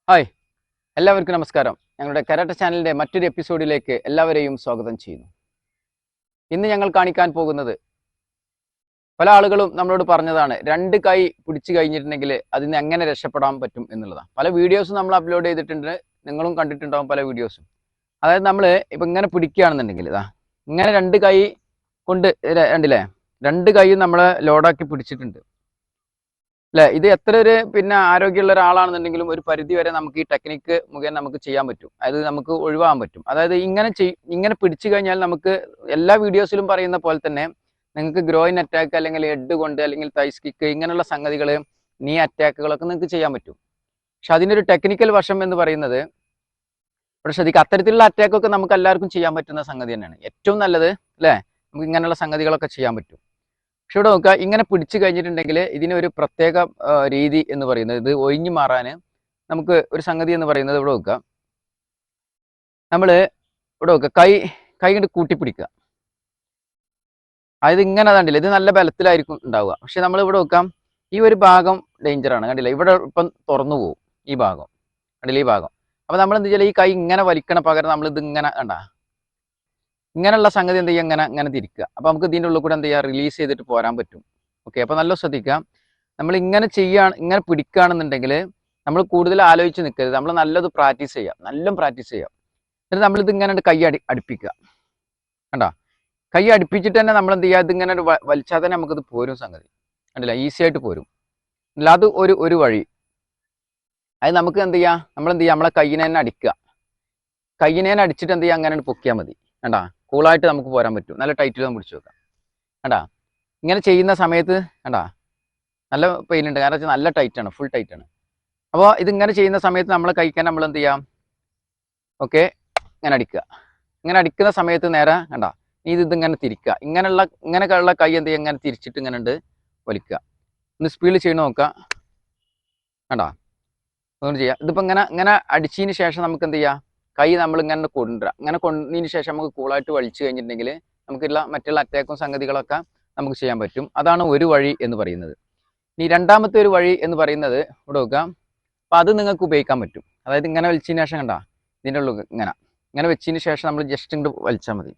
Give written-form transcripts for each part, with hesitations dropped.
Hi എല്ലാവർക്കും നമസ്കാരം. ഞങ്ങളുടെ കരാട്ടെ ചാനലിൻ്റെ മറ്റൊരു എപ്പിസോഡിലേക്ക് എല്ലാവരെയും സ്വാഗതം ചെയ്യുന്നു. ഇന്ന് ഞങ്ങൾ കാണിക്കാൻ പോകുന്നത് പല ആളുകളും നമ്മളോട് പറഞ്ഞതാണ്, രണ്ട് കൈ പിടിച്ചു കഴിഞ്ഞിട്ടുണ്ടെങ്കിൽ അതിൽ നിന്ന് എങ്ങനെ രക്ഷപ്പെടാൻ പറ്റും എന്നുള്ളതാണ്. പല വീഡിയോസും നമ്മൾ അപ്ലോഡ് ചെയ്തിട്ടുണ്ട്, നിങ്ങളും കണ്ടിട്ടുണ്ടാവും പല വീഡിയോസും. അതായത് നമ്മൾ ഇപ്പം ഇങ്ങനെ പിടിക്കുകയാണെന്നുണ്ടെങ്കിൽ ഇങ്ങനെ രണ്ട് കൈ കൊണ്ട് കണ്ടില്ലേ, രണ്ട് കൈയും നമ്മൾ ലോഡാക്കി പിടിച്ചിട്ടുണ്ട് അല്ലേ. ഇത് എത്ര ഒരു ആരോഗ്യമുള്ള ഒരാളാണെന്നുണ്ടെങ്കിലും ഒരു പരിധി വരെ നമുക്ക് ഈ ടെക്നിക്ക് മുഖേന നമുക്ക് ചെയ്യാൻ പറ്റും, അത് നമുക്ക് ഒഴിവാക്കാൻ പറ്റും. അതായത് ഇങ്ങനെ പിടിച്ചു കഴിഞ്ഞാൽ നമുക്ക് എല്ലാ വീഡിയോസിലും പറയുന്ന പോലെ തന്നെ നിങ്ങൾക്ക് ഗ്രോയിൻ അറ്റാക്ക് അല്ലെങ്കിൽ ഹെഡ് കൊണ്ട് അല്ലെങ്കിൽ തൈസ് കിക്ക് ഇങ്ങനെയുള്ള സംഗതികൾ, നീ അറ്റാക്കുകളൊക്കെ നിങ്ങൾക്ക് ചെയ്യാൻ പറ്റും. പക്ഷെ അതിനൊരു ടെക്നിക്കൽ വശം എന്ന് പറയുന്നത് ഇവിടെ ശ്രദ്ധിക്കുക, അത്തരത്തിലുള്ള അറ്റാക്കൊക്കെ നമുക്ക് എല്ലാവർക്കും ചെയ്യാൻ പറ്റുന്ന സംഗതി തന്നെയാണ്. ഏറ്റവും നല്ലത് അല്ലേ, നമുക്ക് ഇങ്ങനെയുള്ള സംഗതികളൊക്കെ ചെയ്യാൻ പറ്റും. പക്ഷെ ഇവിടെ നോക്കുക, ഇങ്ങനെ പിടിച്ചു കഴിഞ്ഞിട്ടുണ്ടെങ്കിൽ ഇതിനൊരു പ്രത്യേക രീതി എന്ന് പറയുന്നത്, ഇത് ഒഴിഞ്ഞു മാറാൻ നമുക്ക് ഒരു സംഗതി എന്ന് പറയുന്നത്, ഇവിടെ നോക്കുക, നമ്മൾ ഇവിടെ നോക്കുക, കൈ കൊണ്ട് കൂട്ടിപ്പിടിക്കുക. അതായത് ഇങ്ങനെ കണ്ടില്ല, ഇത് നല്ല ബലത്തിലായിരിക്കും ഉണ്ടാവുക. പക്ഷെ നമ്മൾ ഇവിടെ നോക്കാം, ഈ ഒരു ഭാഗം ഡേഞ്ചറാണ്. കണ്ടില്ല, ഇവിടെ ഇപ്പം തുറന്നു പോകും ഈ ഭാഗം, കണ്ടില്ല ഈ ഭാഗം. അപ്പം നമ്മൾ എന്ത് വെച്ചാൽ ഈ കൈ ഇങ്ങനെ വലിക്കണ പകരം നമ്മൾ ഇത് ഇങ്ങനെ ഇങ്ങനെയുള്ള സംഗതി എന്ത് ചെയ്യുക, ഇങ്ങനെ തിരിക്കുക. അപ്പം നമുക്ക് ഇതിൻ്റെ ഉള്ളിൽ കൂടെ എന്ത് ചെയ്യുക, റിലീസ് ചെയ്തിട്ട് പോരാൻ പറ്റും. ഓക്കെ, അപ്പം നല്ല ശ്രദ്ധിക്കുക. നമ്മൾ ഇങ്ങനെ ഇങ്ങനെ പിടിക്കുകയാണെന്നുണ്ടെങ്കിൽ നമ്മൾ കൂടുതൽ ആലോചിച്ച് നിൽക്കരുത്, നമ്മൾ നല്ലത് പ്രാക്ടീസ് ചെയ്യാം, നല്ല പ്രാക്ടീസ് ചെയ്യാം. എന്നിട്ട് നമ്മളിത് ഇങ്ങനെ കൈ അടുപ്പിക്കുക. കണ്ടോ, കൈ അടുപ്പിച്ചിട്ട് തന്നെ നമ്മൾ എന്ത് ചെയ്യുക, ഇതിങ്ങനെ വലിച്ചാൽ തന്നെ നമുക്കിത് പോരും സംഗതി. കണ്ടില്ല, ഈസി ആയിട്ട് പോരും. അല്ല, അത് ഒരു വഴി. അത് നമുക്ക് എന്ത് ചെയ്യുക, നമ്മളെ കയ്യിനെ തന്നെ അടിക്കുക. കയ്യിനെ തന്നെ അടിച്ചിട്ട് എന്ത് ചെയ്യുക, അങ്ങനെ പൊക്കിയാൽ മതി. കണ്ടാ, കൂളായിട്ട് നമുക്ക് പോരാൻ പറ്റും. നല്ല ടൈറ്റിൽ നമ്മൾ പിടിച്ചു വെക്കാം. കണ്ടാ, ഇങ്ങനെ ചെയ്യുന്ന സമയത്ത് കണ്ടാ നല്ല പെയിൻ ഉണ്ട്, കാരണം വെച്ചാൽ നല്ല ടൈറ്റാണ്, ഫുൾ ടൈറ്റാണ്. അപ്പോൾ ഇതിങ്ങനെ ചെയ്യുന്ന സമയത്ത് നമ്മളെ കഴിക്കാൻ നമ്മൾ എന്ത് ചെയ്യാം, ഓക്കെ, ഇങ്ങനെ അടിക്കുക. ഇങ്ങനെ അടിക്കുന്ന സമയത്ത് നേരെ കണ്ടാ ഇതിങ്ങനെ തിരിക്കുക. ഇങ്ങനെയുള്ള കൈ എന്ത് ചെയ്യുക, ഇങ്ങനെ തിരിച്ചിട്ട് ഇങ്ങനെ ഉണ്ട് വലിക്കുക. ഒന്ന് സ്പീഡിൽ ചെയ്യണ നോക്കുക. കണ്ടാ, ഒന്നും ചെയ്യാം. ഇതിപ്പോൾ ഇങ്ങനെ അടിച്ചതിന് ശേഷം നമുക്ക് എന്ത് ചെയ്യാം, കൈ നമ്മൾ ഇങ്ങനെ കൊണ്ടുവരിക. ഇങ്ങനെ കൊണ്ടതിന് ശേഷം നമുക്ക് കൂളായിട്ട് വലിച്ചു കഴിഞ്ഞിട്ടുണ്ടെങ്കിൽ നമുക്കുള്ള മറ്റുള്ള അറ്റാക്കും സംഗതികളൊക്കെ നമുക്ക് ചെയ്യാൻ പറ്റും. അതാണ് ഒരു വഴി എന്ന് പറയുന്നത്. ഇനി രണ്ടാമത്തെ ഒരു വഴി എന്ന് പറയുന്നത് ഇവിടെ നോക്കാം. അപ്പം അത് നിങ്ങൾക്ക് ഉപയോഗിക്കാൻ പറ്റും. അതായത് ഇങ്ങനെ വലിച്ചതിന് ശേഷം കണ്ടാ ഇതിൻ്റെ ഉള്ളിൽ ഇങ്ങനെ വെച്ചതിന് ശേഷം നമ്മൾ ജസ്റ്റ് ഇങ്ങോട്ട് വലിച്ചാൽ മതി.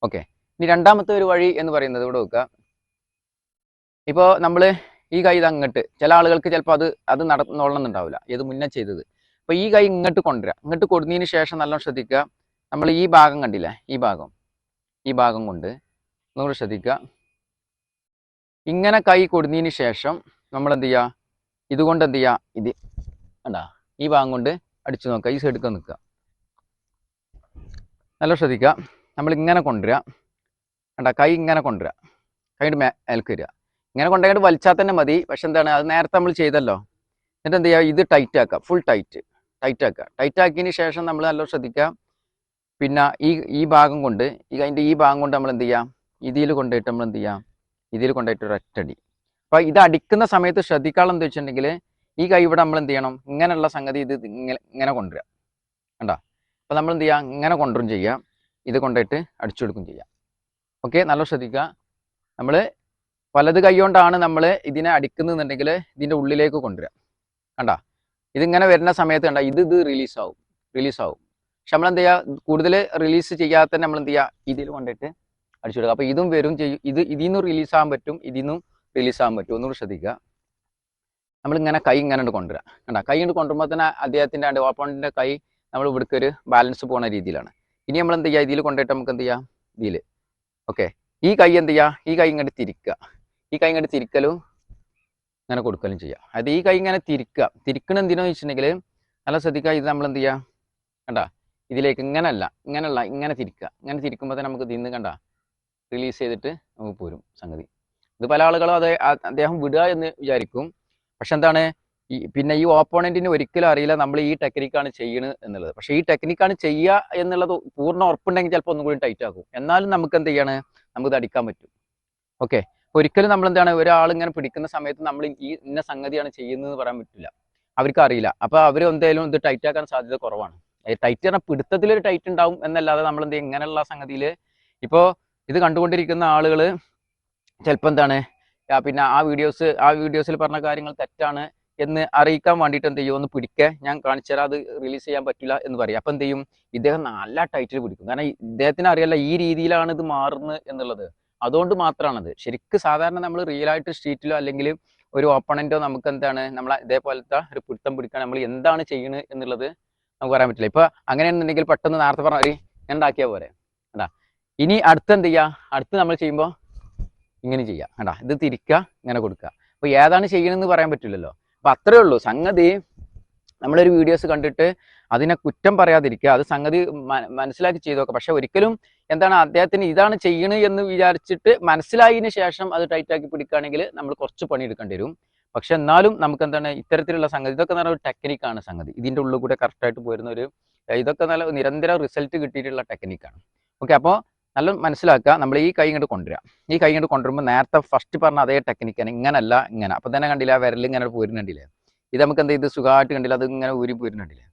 ഓക്കെ, ഇനി രണ്ടാമത്തെ ഒരു വഴി എന്ന് പറയുന്നത് ഇവിടെ നോക്കുക. ഇപ്പോൾ നമ്മൾ ഈ കൈ ഇത് അങ്ങോട്ട്, ചില ആളുകൾക്ക് ചിലപ്പോൾ അത് നടന്നോളണമെന്നുണ്ടാവില്ല, ഇത് മുന്നേ ചെയ്തത്. അപ്പോൾ ഈ കൈ ഇങ്ങോട്ട് കൊണ്ടുവരിക. ഇങ്ങോട്ട് കൊടുത്തതിന് ശേഷം നല്ലോണം ശ്രദ്ധിക്കുക, നമ്മൾ ഈ ഭാഗം കണ്ടില്ലേ, ഈ ഭാഗം കൊണ്ട് ഒന്നുകൂടി ശ്രദ്ധിക്കുക. ഇങ്ങനെ കൈ കൊടുത്തതിന് ശേഷം നമ്മൾ എന്ത് ചെയ്യുക, ഇതുകൊണ്ട് എന്ത് ചെയ്യുക, ഇത് കണ്ടാ ഈ ഭാഗം കൊണ്ട് അടിച്ചു നോക്കുക. ഈ സൈഡിൽ നിൽക്കുക, നല്ല ശ്രദ്ധിക്കുക. നമ്മൾ ഇങ്ങനെ കൊണ്ടുവരിക. കണ്ടാ, കൈ ഇങ്ങനെ കൊണ്ടുവരിക, കൈയുടെ മേൽക്ക് വരിക. ഇങ്ങനെ കൊണ്ടുപോയിട്ട് വലിച്ചാൽ തന്നെ മതി. പക്ഷെ എന്താണ്, അത് നേരത്തെ നമ്മൾ ചെയ്തല്ലോ. എന്നിട്ട് എന്ത് ചെയ്യുക, ഇത് ടൈറ്റ് ആക്കുക, ഫുൾ ടൈറ്റ് ആക്കുക. ടൈറ്റ് ആക്കിയതിന് ശേഷം നമ്മൾ നല്ല ശ്രദ്ധിക്കുക. പിന്നെ ഈ ഭാഗം കൊണ്ട് അതിൻ്റെ ഈ ഭാഗം കൊണ്ട് നമ്മൾ എന്ത് ചെയ്യാം, ഇതിൽ കൊണ്ടുപോയിട്ട് നമ്മൾ എന്ത് ചെയ്യാം, ഇതിൽ കൊണ്ടുപോയിട്ട് ഒരു ഒറ്റടി. അപ്പോൾ ഇത് അടിക്കുന്ന സമയത്ത് ശ്രദ്ധിക്കാനുള്ള എന്താ വെച്ചിട്ടുണ്ടെങ്കിൽ, ഈ കൈ ഇവിടെ നമ്മൾ എന്ത് ചെയ്യണം, ഇങ്ങനെയുള്ള സംഗതി ഇത് ഇങ്ങനെ കൊണ്ടുവരിക. കണ്ടാ, അപ്പോൾ നമ്മൾ എന്ത് ചെയ്യുക, ഇങ്ങനെ കൊണ്ടുവരും ചെയ്യുക, ഇത് കൊണ്ടുപോയിട്ട് അടിച്ചു കൊടുക്കും ചെയ്യാം. ഓക്കെ, നല്ല ശ്രദ്ധിക്കുക. നമ്മൾ വലത് കൈ കൊണ്ടാണ് നമ്മൾ ഇതിനെ അടിക്കുന്നതെന്നുണ്ടെങ്കിൽ ഇതിൻ്റെ ഉള്ളിലേക്ക് കൊണ്ടുവരിക. കണ്ടാ, ഇതിങ്ങനെ വരുന്ന സമയത്ത് കണ്ടാ ഇത് റിലീസാവും. പക്ഷെ നമ്മൾ എന്ത് ചെയ്യുക, കൂടുതൽ റിലീസ് ചെയ്യാതെ തന്നെ നമ്മൾ എന്ത് ചെയ്യുക, ഇതിൽ കൊണ്ടിട്ട് അടിച്ചു കൊടുക്കുക. അപ്പോൾ ഇതും വരും ചെയ്യും. ഇതിൽ നിന്നും റിലീസാകാൻ പറ്റും, ഇതിൽ നിന്നും റിലീസാകാൻ പറ്റും. ഒന്നുകൂടി ശ്രദ്ധിക്കുക. നമ്മളിങ്ങനെ കൈ ഇങ്ങനെ കൊണ്ടുവരിക. കണ്ടാ, കൈ കൊണ്ട് കൊണ്ടുവരുമ്പോൾ തന്നെ അദ്ദേഹത്തിൻ്റെ ഓപ്പോണൻറ്റിൻ്റെ കൈ നമ്മൾ ഇവിടേക്ക് ഒരു ബാലൻസ് പോകുന്ന രീതിയിലാണ്. ഇനി നമ്മൾ എന്ത് ചെയ്യുക, ഇതിൽ കൊണ്ടുപോയിട്ട് നമുക്ക് എന്ത് ചെയ്യാം, ഇതിൽ ഓക്കെ, ഈ കൈ എന്ത് ചെയ്യുക, ഈ കൈ ഇങ്ങോട്ട് തിരിക്കുക. ഈ കൈ ഇങ്ങോട്ട് തിരിക്കലും ഇങ്ങനെ കൊടുക്കലും ചെയ്യാം. അത് ഈ കൈ ഇങ്ങനെ തിരിക്കണം എന്തിനാന്ന് വെച്ചിട്ടുണ്ടെങ്കിൽ നല്ല ശ്രദ്ധിക്കുക. ഇത് നമ്മൾ എന്ത് ചെയ്യുക, കണ്ടാ, ഇതിലേക്ക് ഇങ്ങനെ തിരിക്കുക. ഇങ്ങനെ തിരിക്കുമ്പോൾ തന്നെ നമുക്ക് ഇതിന്ന് കണ്ടാ റിലീസ് ചെയ്തിട്ട് നമുക്ക് പോരും സംഗതി. ഇത് പല ആളുകളും അദ്ദേഹം വിടുക എന്ന് വിചാരിക്കും. പക്ഷെ എന്താണ്, ഈ ഓപ്പോണൻറ്റിന് ഒരിക്കലും അറിയില്ല നമ്മൾ ഈ ടെക്നിക്കാണ് ചെയ്യുന്നത് എന്നുള്ളത്. പക്ഷേ ഈ ടെക്നിക്കാണ് ചെയ്യുക എന്നുള്ളത് പൂർണ്ണ ഉറപ്പുണ്ടെങ്കിൽ ചിലപ്പോൾ ഒന്നും കൂടി ടൈറ്റ് ആക്കും. എന്നാലും നമുക്ക് എന്ത് ചെയ്യാണ്, നമുക്കിത് അടിക്കാൻ പറ്റും. ഓക്കെ, ഒരിക്കലും നമ്മൾ എന്താണ്, ഒരാൾ ഇങ്ങനെ പിടിക്കുന്ന സമയത്ത് നമ്മൾ ഇന്ന സംഗതിയാണ് ചെയ്യുന്നതെന്ന് പറയാൻ പറ്റില്ല, അവർക്ക് അറിയില്ല. അപ്പോൾ അവർ എന്തായാലും ഇത് ടൈറ്റ് ആക്കാൻ സാധ്യത കുറവാണ്. ടൈറ്റ് പറഞ്ഞാൽ പിടുത്തത്തിലൊരു ടൈറ്റ് ഉണ്ടാവും എന്നല്ലാതെ നമ്മൾ എന്ത് ചെയ്യും, ഇങ്ങനെയുള്ള സംഗതിയിൽ ഇപ്പോൾ ഇത് കണ്ടുകൊണ്ടിരിക്കുന്ന ആളുകൾ ചിലപ്പോൾ എന്താണ്, ആ വീഡിയോസിൽ പറഞ്ഞ കാര്യങ്ങൾ തെറ്റാണ് എന്ന് അറിയിക്കാൻ വേണ്ടിയിട്ട് എന്ത് ചെയ്യും, ഒന്ന് പിടിക്കുക, ഞാൻ കാണിച്ചു തരാം, അത് റിലീസ് ചെയ്യാൻ പറ്റില്ല എന്ന് പറയും. അപ്പം എന്ത് ചെയ്യും, ഇദ്ദേഹം നല്ല ടൈറ്റിൽ പിടിക്കും. കാരണം ഇദ്ദേഹത്തിന് അറിയാല്ല ഈ രീതിയിലാണ് ഇത് മാറുന്നത് എന്നുള്ളത്. അതുകൊണ്ട് മാത്രമാണത്. ശരിക്കും സാധാരണ നമ്മൾ റിയലായിട്ട് സ്ട്രീറ്റിലോ അല്ലെങ്കിൽ ഒരു ഓപ്പണന്റോ നമുക്ക് എന്താണ് നമ്മളെ ഇതേപോലത്തെ ഒരു പിടുത്തം പിടിക്കാൻ നമ്മൾ എന്താണ് ചെയ്യുന്നത് എന്നുള്ളത് നമുക്ക് പറയാൻ പറ്റില്ല. ഇപ്പൊ അങ്ങനെയാണെന്നുണ്ടെങ്കിൽ പെട്ടെന്ന് നേരത്തെ പറഞ്ഞ ഒരു ഉണ്ടാക്കിയാൽ പോരെ. കണ്ടാ, ഇനി അടുത്ത് എന്ത് ചെയ്യുക, അടുത്ത് നമ്മൾ ചെയ്യുമ്പോൾ ഇങ്ങനെ ചെയ്യുക. കണ്ടാ, ഇത് തിരിക്കുക, ഇങ്ങനെ കൊടുക്കുക. അപ്പൊ ഏതാണ് ചെയ്യണമെന്ന് പറയാൻ പറ്റില്ലല്ലോ. അപ്പൊ അത്രേ ഉള്ളൂ സംഗതി. നമ്മളൊരു വീഡിയോസ് കണ്ടിട്ട് അതിനെ കുറ്റം പറയാതിരിക്കുക, അത് സംഗതി മനസ്സിലാക്കി ചെയ്തു നോക്കുക. പക്ഷെ ഒരിക്കലും എന്താണ് അദ്ദേഹത്തിന് ഇതാണ് ചെയ്യണത് എന്ന് വിചാരിച്ചിട്ട് മനസ്സിലായതിനു ശേഷം അത് ടൈറ്റാക്കി പിടിക്കുകയാണെങ്കിൽ നമ്മൾ കുറച്ച് പണി എടുക്കേണ്ടി വരും. പക്ഷെ എന്നാലും നമുക്ക് എന്താണ് ഇത്തരത്തിലുള്ള സംഗതി, ഇതൊക്കെ നല്ല ഒരു ടെക്നിക്കാണ് സംഗതി. ഇതിൻ്റെ ഉള്ളിൽ കൂടെ കറക്റ്റായിട്ട് പോരുന്ന ഒരു, ഇതൊക്കെ നല്ല നിരന്തര റിസൾട്ട് കിട്ടിയിട്ടുള്ള ടെക്നിക്കാണ്. ഓക്കെ, അപ്പോൾ നല്ല മനസ്സിലാക്കുക. നമ്മൾ ഈ കൈ ഇങ്ങോട്ട് കൊണ്ടുവരിക. ഈ കൈ ഇങ്ങോട്ട് കൊണ്ടുവരുമ്പോൾ നേരത്തെ ഫസ്റ്റ് പറഞ്ഞ അതേ ടെക്നിക്കാണ്. ഇങ്ങനല്ല, ഇങ്ങനെ. അപ്പം തന്നെ കണ്ടില്ല, വിരൽ ഇങ്ങനെ പോരുന്നുണ്ടില്ലേ. ഇത് നമുക്ക് എന്ത് ചെയ്ത് സുഖമായിട്ട് കണ്ടില്ല, അത് ഇങ്ങനെ ഊരി പോരുന്നുണ്ടില്ലേ.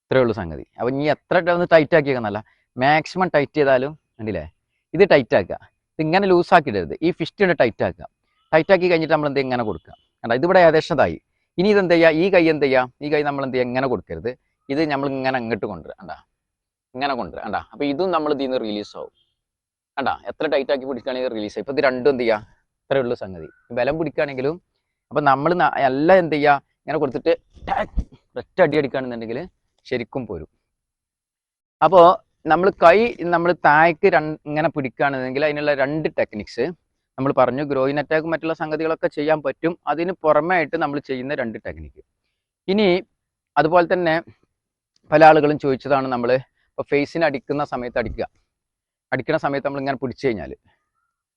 ഇത്രയേ ഉള്ളൂ സംഗതി. അപ്പം ഇനി എത്ര ഒന്ന് ടൈറ്റ് ആക്കിയേക്കുന്നല്ല, മാക്സിമം ടൈറ്റ് ചെയ്താലും കണ്ടില്ലേ, ഇത് ടൈറ്റ് ആക്കുക. ഇത് ഇങ്ങനെ ലൂസാക്കിയിടരുത്. ഈ ഫിസ്റ്റ് ടൈറ്റ് ആക്കുക. ടൈറ്റ് ആക്കി കഴിഞ്ഞിട്ട് നമ്മൾ എന്ത് ഇങ്ങനെ കൊടുക്കുക. കണ്ട, ഇതിവിടെ ഏകദേശം ഇതായി. ഇനി ഇത് എന്ത് ചെയ്യുക, ഈ കൈ എന്ത് ചെയ്യുക, ഈ കൈ നമ്മൾ എന്ത് ചെയ്യുക, ഇങ്ങനെ കൊടുക്കരുത്. ഇത് നമ്മൾ ഇങ്ങനെ അങ്ങോട്ട് കൊണ്ടുവരിക. കണ്ടാ, ഇങ്ങനെ കൊണ്ടുവരിക. കണ്ടാ, അപ്പം ഇതും നമ്മൾ ഇതിൽ നിന്ന് റിലീസ് ആവും. കണ്ടാ, എത്ര ടൈറ്റ് ആക്കി പിടിക്കുകയാണെങ്കിൽ റിലീസ് ആയി. ഇപ്പം ഇത് രണ്ടും എന്ത് ചെയ്യുക, ഇത്രയേ ഉള്ളൂ സംഗതി. ബലം പിടിക്കുകയാണെങ്കിലും അപ്പം നമ്മൾ എല്ലാം എന്ത് ചെയ്യുക, ഇങ്ങനെ കൊടുത്തിട്ട് ഒറ്റ അടി അടിക്കുകയാണെന്നുണ്ടെങ്കിൽ ശരിക്കും പോരും. അപ്പോൾ നമ്മൾ കൈ നമ്മൾ താഴേക്ക് ഇങ്ങനെ പിടിക്കുകയാണെന്നുണ്ടെങ്കിൽ അതിനുള്ള 2 ടെക്നിക്സ് നമ്മൾ പറഞ്ഞു. ഗ്രോയിൻ അറ്റാക്കും മറ്റുള്ള സംഗതികളൊക്കെ ചെയ്യാൻ പറ്റും. അതിന് പുറമേ ആയിട്ട് നമ്മൾ ചെയ്യുന്ന 2 ടെക്നിക്ക്. ഇനി അതുപോലെ തന്നെ പല ആളുകളും ചോദിച്ചതാണ്, നമ്മൾ ഇപ്പോൾ ഫേസിന് അടിക്കുന്ന സമയത്ത് അടിക്കുന്ന സമയത്ത് നമ്മൾ ഇങ്ങനെ പിടിച്ചു കഴിഞ്ഞാൽ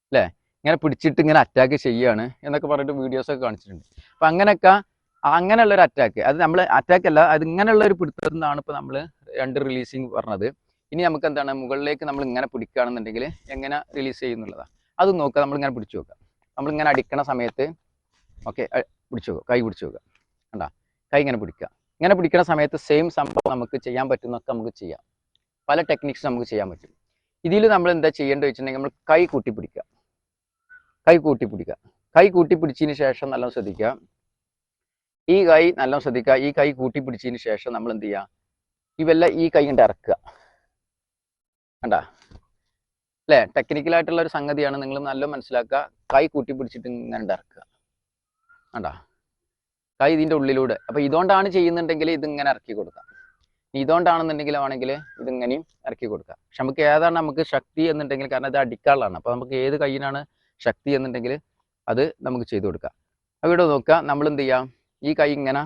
അല്ലേ, ഇങ്ങനെ പിടിച്ചിട്ട് ഇങ്ങനെ അറ്റാക്ക് ചെയ്യുകയാണ് എന്നൊക്കെ പറഞ്ഞിട്ട് വീഡിയോസൊക്കെ കാണിച്ചിട്ടുണ്ട്. അപ്പം അങ്ങനെയുള്ളൊരു അറ്റാക്ക്, അത് നമ്മൾ അറ്റാക്ക് അല്ല, അത് ഇങ്ങനെയുള്ള ഒരു പിടുത്തത്തിൽ നിന്നാണ് ഇപ്പോൾ നമ്മൾ 2 റിലീസിങ് പറഞ്ഞത്. ഇനി നമുക്ക് എന്താണ്, മുകളിലേക്ക് നമ്മൾ ഇങ്ങനെ പിടിക്കുകയാണെന്നുണ്ടെങ്കിൽ എങ്ങനെ റിലീസ് ചെയ്യുന്നുള്ളതാണ്. അത് നോക്കുക. നമ്മളിങ്ങനെ പിടിച്ചു നോക്കുക. നമ്മളിങ്ങനെ അടിക്കണ സമയത്ത് ഓക്കെ പിടിച്ചു നോക്കുക, കൈ പിടിച്ചു നോക്കുക. കണ്ടാ, കൈ ഇങ്ങനെ പിടിക്കുക. ഇങ്ങനെ പിടിക്കുന്ന സമയത്ത് സെയിം സംഭവം നമുക്ക് ചെയ്യാൻ പറ്റുന്നൊക്കെ നമുക്ക് ചെയ്യാം. പല ടെക്നിക്സ് നമുക്ക് ചെയ്യാൻ പറ്റും. ഇതിൽ നമ്മൾ എന്താ ചെയ്യേണ്ടത് വെച്ചിട്ടുണ്ടെങ്കിൽ നമ്മൾ കൈ കൂട്ടി പിടിക്കുക. കൈ കൂട്ടി പിടിച്ചതിന് ശേഷം നല്ല ശ്രദ്ധിക്കുക. ഈ കൈ നല്ല ശ്രദ്ധിക്കുക. ഈ കൈ കൂട്ടി പിടിച്ചതിന് ശേഷം നമ്മൾ എന്ത് ചെയ്യുക, ഈ കൈ കൊണ്ട് ഇറക്കുക. കണ്ടാ അല്ലേ, ടെക്നിക്കലായിട്ടുള്ള ഒരു സംഗതിയാണ്. നിങ്ങൾ നല്ല മനസ്സിലാക്കുക. കൈ കൂട്ടി പിടിച്ചിട്ട് ഇങ്ങനെ ഇറക്കുക. കണ്ടാ, കൈ ഇതിൻ്റെ ഉള്ളിലൂടെ. അപ്പം ഇതുകൊണ്ടാണ് ചെയ്യുന്നുണ്ടെങ്കിൽ ഇതിങ്ങനെ ഇറക്കി കൊടുക്കാം. ഇതുകൊണ്ടാണെന്നുണ്ടെങ്കിൽ ആണെങ്കിൽ ഇതിങ്ങനെയും ഇറക്കി കൊടുക്കാം. പക്ഷെ നമുക്ക് ഏതാണ് നമുക്ക് ശക്തി എന്നുണ്ടെങ്കിൽ, കാരണം ഇത് അടിക്കാനുള്ളതാണ്, അപ്പോൾ നമുക്ക് ഏത് കൈയിനാണ് ശക്തി എന്നുണ്ടെങ്കിൽ അത് നമുക്ക് ചെയ്തു കൊടുക്കാം. അവിടെ നോക്കുക. നമ്മൾ എന്ത് ചെയ്യാം, ഈ കൈ ഇങ്ങനെ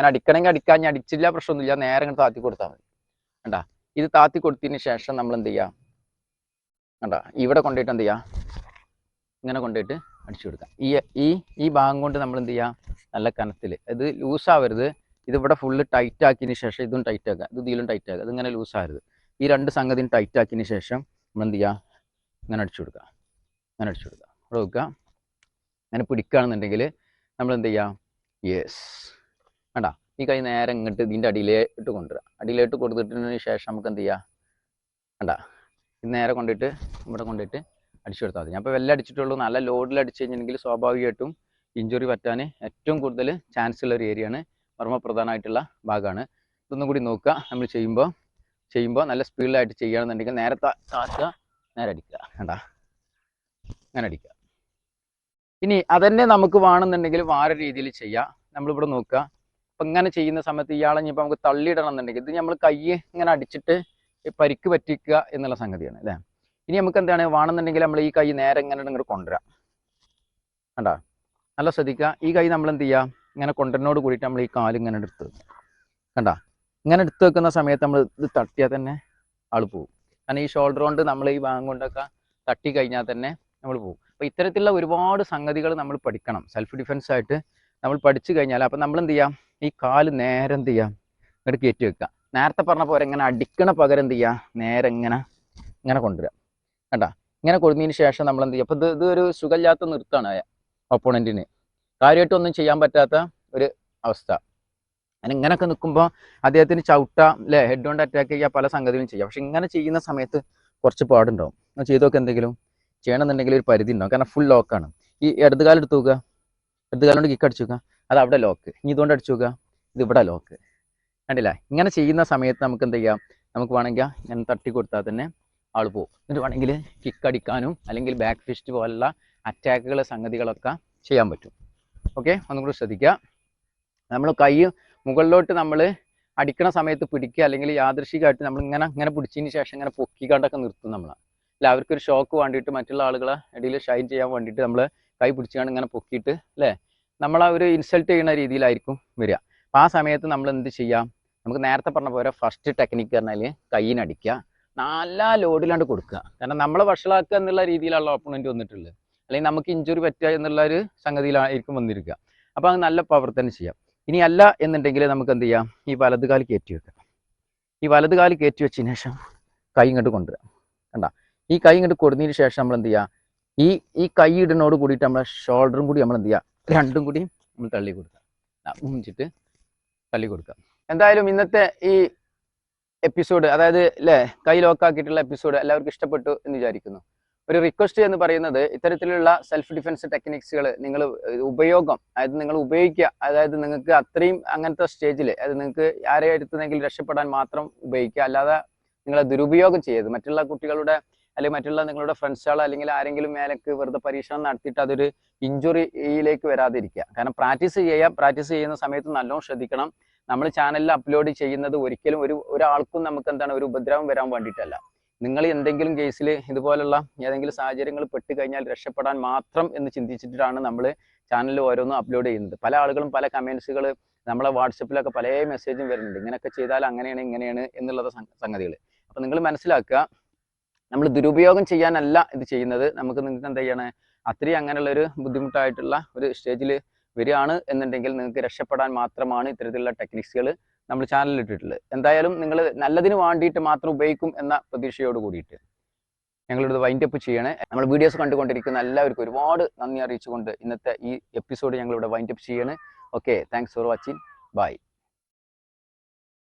അടിക്കണമെങ്കിൽ അടിക്കാൻ, ഞാൻ അടിച്ചില്ല പ്രശ്നമൊന്നുമില്ല, നേരെ ഇങ്ങനെ താത്തി കൊടുത്താൽ മതി. കണ്ടാ, ഇത് താത്തി കൊടുത്തതിന് ശേഷം നമ്മൾ എന്ത് ചെയ്യാം, കണ്ടാ, ഇവിടെ കൊണ്ടുപോയിട്ട് എന്ത് ചെയ്യാം, ഇങ്ങനെ കൊണ്ടുപോയിട്ട് അടിച്ചു കൊടുക്കാം. ഈ ഭാഗം കൊണ്ട് നമ്മൾ എന്ത് ചെയ്യാം, നല്ല കനത്തിൽ, ഇത് ലൂസാവരുത്. ഇതിവിടെ ഫുള്ള് ടൈറ്റ് ആക്കിയതിന് ശേഷം ഇതും ടൈറ്റ് ആക്കുക, ഇത് ഇതിലും ടൈറ്റ് ആക്കുക. ഇതിങ്ങനെ ലൂസാവരുത്. ഈ 2 സംഗതിയും ടൈറ്റ് ആക്കിയതിന് ശേഷം നമ്മൾ എന്ത് ചെയ്യുക, ഇങ്ങനെ അടിച്ചു കൊടുക്കുക. ഇവിടെ വെക്കുക. അങ്ങനെ പിടിക്കുകയാണെന്നുണ്ടെങ്കിൽ നമ്മൾ എന്ത് ചെയ്യാം, യെസ് കണ്ടാ, ഈ കൈ നേരെ ഇങ്ങോട്ട് ഇതിൻ്റെ അടിയിലേട്ട് കൊണ്ടുവരിക. അടിയിലേട്ട് കൊടുത്തിട്ടതിന് ശേഷം നമുക്ക് എന്ത് ചെയ്യാം, കണ്ടാ, ഇത് നേരെ കൊണ്ടിട്ട് ഇവിടെ കൊണ്ടിട്ട് അടിച്ചു കൊടുത്താൽ മതി. ഞാൻ ഇപ്പോൾ വെല്ലം അടിച്ചിട്ടുള്ളൂ. നല്ല ലോഡിൽ അടിച്ചു കഴിഞ്ഞിട്ടുണ്ടെങ്കിൽ സ്വാഭാവികമായിട്ടും ഇഞ്ചുറി പറ്റാൻ ഏറ്റവും കൂടുതൽ ചാൻസ് ഉള്ള ഒരു ഏരിയയാണ്, മർമ്മപ്രധാനമായിട്ടുള്ള ഭാഗമാണ്. ഇതൊന്നും കൂടി നോക്കുക. നമ്മൾ ചെയ്യുമ്പോൾ നല്ല സ്പീഡിലായിട്ട് ചെയ്യുകയാണെന്നുണ്ടെങ്കിൽ നേരെ താത്തുക, നേരെ അടിക്കുക. കണ്ടാ, അങ്ങനെ അടിക്കുക. ഇനി അതന്നെ നമുക്ക് വേണമെന്നുണ്ടെങ്കിൽ വേറെ രീതിയിൽ ചെയ്യാം. നമ്മളിവിടെ നോക്കുക. അപ്പം ഇങ്ങനെ ചെയ്യുന്ന സമയത്ത് ഇയാളെ ഇനിയിപ്പോൾ നമുക്ക് തള്ളിയിടണം എന്നുണ്ടെങ്കിൽ ഇത് നമ്മൾ കൈ ഇങ്ങനെ അടിച്ചിട്ട് പരിക്ക് പറ്റിക്കുക എന്നുള്ള സംഗതിയാണ് അല്ലേ. ഇനി നമുക്ക് എന്താണ് വേണമെന്നുണ്ടെങ്കിൽ നമ്മൾ ഈ കൈ നേരെ ഇങ്ങോട്ട് കൊണ്ടുവരാം. കണ്ടാ, നല്ല ശ്രദ്ധിക്കുക. ഈ കൈ നമ്മൾ എന്ത് ചെയ്യുക, ഇങ്ങനെ കൊണ്ടനോട് കൂടിയിട്ട് നമ്മൾ ഈ കാല് ഇങ്ങനെ എടുത്ത് കണ്ടാ, ഇങ്ങനെ എടുത്ത് വെക്കുന്ന സമയത്ത് നമ്മൾ ഇത് തട്ടിയാൽ തന്നെ ആൾ പോകും. കാരണം ഈ ഷോൾഡർ കൊണ്ട് നമ്മൾ ഈ ഭാഗം കൊണ്ടൊക്കെ തട്ടി കഴിഞ്ഞാൽ തന്നെ നമ്മൾ പോകും. അപ്പോൾ ഇത്തരത്തിലുള്ള ഒരുപാട് സംഗതികൾ നമ്മൾ പഠിക്കണം. സെൽഫ് ഡിഫെൻസ് ആയിട്ട് നമ്മൾ പഠിച്ചു കഴിഞ്ഞാൽ അപ്പം നമ്മൾ എന്ത് ചെയ്യാം, ഈ കാല് നേരെ എന്ത് ചെയ്യാം, ഇങ്ങോട്ട് കയറ്റി വെക്കുക. നേരത്തെ പറഞ്ഞ പോലെ ഇങ്ങനെ അടിക്കണ പകരം എന്ത് ചെയ്യുക, നേരെ ഇങ്ങനെ കൊണ്ടുവരിക. കണ്ടാ, ഇങ്ങനെ കൊടുത്തതിന് ശേഷം നമ്മൾ എന്ത് ചെയ്യുക. അപ്പോൾ ഇത് ഒരു സുഖമില്ലാത്ത നൃത്തമാണ് ഒപ്പോണൻറ്റിന്, കാര്യമായിട്ടൊന്നും ചെയ്യാൻ പറ്റാത്ത ഒരു അവസ്ഥ. അങ്ങനെ ഇങ്ങനെയൊക്കെ നിൽക്കുമ്പോൾ അദ്ദേഹത്തിന് ചവിട്ടാം അല്ലേ, ഹെഡ് കൊണ്ട് അറ്റാക്ക് ചെയ്യുക, പല സംഗതികളും ചെയ്യാം. പക്ഷെ ഇങ്ങനെ ചെയ്യുന്ന സമയത്ത് കുറച്ച് പാടുണ്ടാവും. ചെയ്തൊക്കെ എന്തെങ്കിലും ചെയ്യണമെന്നുണ്ടെങ്കിൽ ഒരു പരിധി ഉണ്ടാവും. കാരണം ഫുൾ ലോക്കാണ്. ഈ ഇടതുകാലം എടുത്ത് നോക്കുക, ഇടതുകാലം കൊണ്ട് കിക്ക് അടിച്ചു നോക്കുക. അത് അവിടെ ലോക്ക്. ഇനി ഇതുകൊണ്ട് അടിച്ചു നോക്കുക, ഇത് ഇവിടെ ലോക്ക്. കണ്ടില്ല? ഇങ്ങനെ ചെയ്യുന്ന സമയത്ത് നമുക്ക് എന്ത് ചെയ്യാം, നമുക്ക് വേണമെങ്കിൽ ഇങ്ങനെ തട്ടി കൊടുത്താൽ തന്നെ ആൾ പോകും. എന്നിട്ട് വേണമെങ്കിൽ കിക്ക് അടിക്കാനും അല്ലെങ്കിൽ ബാക്ക് ഫിസ്റ്റ് പോലുള്ള അറ്റാക്കുകൾ സംഗതികളൊക്കെ ചെയ്യാൻ പറ്റും. ഓക്കെ, ഒന്നും കൂടി ശ്രദ്ധിക്കുക. നമ്മൾ കൈ മുകളിലോട്ട് നമ്മൾ അടിക്കണ സമയത്ത് പിടിക്കുക, അല്ലെങ്കിൽ യാദൃശികമായിട്ട് നമ്മൾ ഇങ്ങനെ പിടിച്ചതിന് ശേഷം ഇങ്ങനെ പൊക്കിക്കാണ്ടൊക്കെ നിർത്തും നമ്മൾ. അല്ല, അവർക്കൊരു ഷോക്ക് വേണ്ടിയിട്ട് മറ്റുള്ള ആളുകളെ ഇടയിൽ ഷൈൻ ചെയ്യാൻ വേണ്ടിയിട്ട് നമ്മൾ കൈ പിടിച്ചുകൊണ്ട് ഇങ്ങനെ പൊക്കിയിട്ട് അല്ലേ നമ്മളെ ഒരു ഇൻസൾട്ട് ചെയ്യുന്ന രീതിയിലായിരിക്കും വരിക. അപ്പോൾ ആ സമയത്ത് നമ്മൾ എന്ത് ചെയ്യാം, നമുക്ക് നേരത്തെ പറഞ്ഞ പോലെ ഫസ്റ്റ് ടെക്നിക്ക് പറഞ്ഞാൽ കൈയിനടിക്കുക, നല്ല ലോഡിലാണ്ട് കൊടുക്കുക. കാരണം നമ്മളെ വഷളാക്കുക എന്നുള്ള രീതിയിലുള്ള ഓപ്പണൻറ്റ് വന്നിട്ടുള്ളത്, അല്ലെങ്കിൽ നമുക്ക് ഇഞ്ചുറി പറ്റുക എന്നുള്ള ഒരു സംഗതിയിലായിരിക്കും വന്നിരിക്കുക. അപ്പോൾ അത് നല്ല പ്രവർത്തനം ചെയ്യാം. ഇനി അല്ല എന്നുണ്ടെങ്കിൽ നമുക്ക് എന്ത് ചെയ്യാം, ഈ വലതുകാല് കയറ്റി വെക്കുക. ഈ വലതുകാല് കയറ്റി വെച്ചതിന് ശേഷം കൈ ഇങ്ങോട്ട് കൊണ്ടുവരാം. കണ്ട, ഈ കൈ ഇങ്ങോട്ട് കൊടുത്തതിന് ശേഷം നമ്മൾ എന്ത് ചെയ്യുക, ഈ കൈ ഇടുന്നോട് കൂടിയിട്ട് നമ്മളെ ഷോൾഡറും കൂടി നമ്മൾ എന്ത് ചെയ്യുക, രണ്ടും കൂടി നമ്മൾ തള്ളി കൊടുക്കുക, മുഞ്ചിട്ട് തള്ളി കൊടുക്കുക. എന്തായാലും ഇന്നത്തെ ഈ എപ്പിസോഡ്, അതായത് അല്ലേ കൈ ലോക്കാക്കിയിട്ടുള്ള എപ്പിസോഡ് എല്ലാവർക്കും ഇഷ്ടപ്പെട്ടു എന്ന് വിചാരിക്കുന്നു. ഒരു റിക്വസ്റ്റ് എന്ന് പറയുന്നത്, ഇത്തരത്തിലുള്ള സെൽഫ് ഡിഫെൻസ് ടെക്നിക്സുകൾ നിങ്ങൾ ഉപയോഗം, അതായത് നിങ്ങൾ ഉപയോഗിക്കുക, അതായത് നിങ്ങൾക്ക് അത്രയും അങ്ങനത്തെ സ്റ്റേജിൽ, അതായത് നിങ്ങൾക്ക് ആരെ അടുത്തുന്നെങ്കിലും രക്ഷപ്പെടാൻ മാത്രം ഉപയോഗിക്കുക, അല്ലാതെ നിങ്ങളെ ദുരുപയോഗം ചെയ്യരുത്. മറ്റുള്ള കുട്ടികളുടെ അല്ലെങ്കിൽ മറ്റുള്ള നിങ്ങളുടെ ഫ്രണ്ട്സുകൾ അല്ലെങ്കിൽ ആരെങ്കിലും മേലേക്ക് വെറുതെ പരീക്ഷണം നടത്തിയിട്ട് അതൊരു ഇഞ്ചുറിയിലേക്ക് വരാതിരിക്കുക. കാരണം പ്രാക്ടീസ് ചെയ്യുന്ന സമയത്ത് നല്ലോണം ശ്രദ്ധിക്കണം. നമ്മൾ ചാനലിൽ അപ്ലോഡ് ചെയ്യുന്നത് ഒരിക്കലും ഒരാൾക്കും നമുക്ക് എന്താണ് ഒരു ഉപദ്രവം വരാൻ വേണ്ടിയിട്ടല്ല. നിങ്ങൾ എന്തെങ്കിലും കേസിൽ ഇതുപോലുള്ള ഏതെങ്കിലും സാഹചര്യങ്ങൾ പെട്ട് കഴിഞ്ഞാൽ രക്ഷപ്പെടാൻ മാത്രം എന്ന് ചിന്തിച്ചിട്ടാണ് നമ്മൾ ചാനലിൽ ഓരോന്നും അപ്ലോഡ് ചെയ്യുന്നത്. പല ആളുകളും പല കമൻസുകൾ നമ്മളെ വാട്സപ്പിലൊക്കെ പല മെസ്സേജും വരുന്നുണ്ട്, ഇങ്ങനെയൊക്കെ ചെയ്താൽ അങ്ങനെയാണ് ഇങ്ങനെയാണ് എന്നുള്ളത് സംഗതികൾ. അപ്പോൾ നിങ്ങൾ മനസ്സിലാക്കുക, നമ്മൾ ദുരുപയോഗം ചെയ്യാനല്ല ഇത് ചെയ്യുന്നത്. നിങ്ങൾക്ക് എന്താ ചെയ്യണേ, അത്രയും അങ്ങനെയുള്ളൊരു ബുദ്ധിമുട്ടായിട്ടുള്ള ഒരു സ്റ്റേജിൽ വരികയാണ് എന്നുണ്ടെങ്കിൽ നിങ്ങൾക്ക് രക്ഷപ്പെടാൻ മാത്രമാണ് ഇത്തരത്തിലുള്ള ടെക്നിക്സുകൾ നമ്മൾ ചാനലിൽ ഇട്ടിട്ടുള്ളത്. എന്തായാലും നിങ്ങൾ നല്ലതിന് വേണ്ടിയിട്ട് മാത്രം ഉപയോഗിക്കും എന്ന പ്രതീക്ഷയോട് കൂടിയിട്ട് ഞങ്ങളിത് വൈൻഡപ്പ് ചെയ്യണേ. നമ്മൾ വീഡിയോസ് കണ്ടുകൊണ്ടിരിക്കുന്ന എല്ലാവർക്കും ഒരുപാട് നന്ദി അറിയിച്ചുകൊണ്ട് ഇന്നത്തെ ഈ എപ്പിസോഡ് ഞങ്ങളിവിടെ വൈൻഡപ്പ് ചെയ്യണേ. Okay, thanks for watching. By.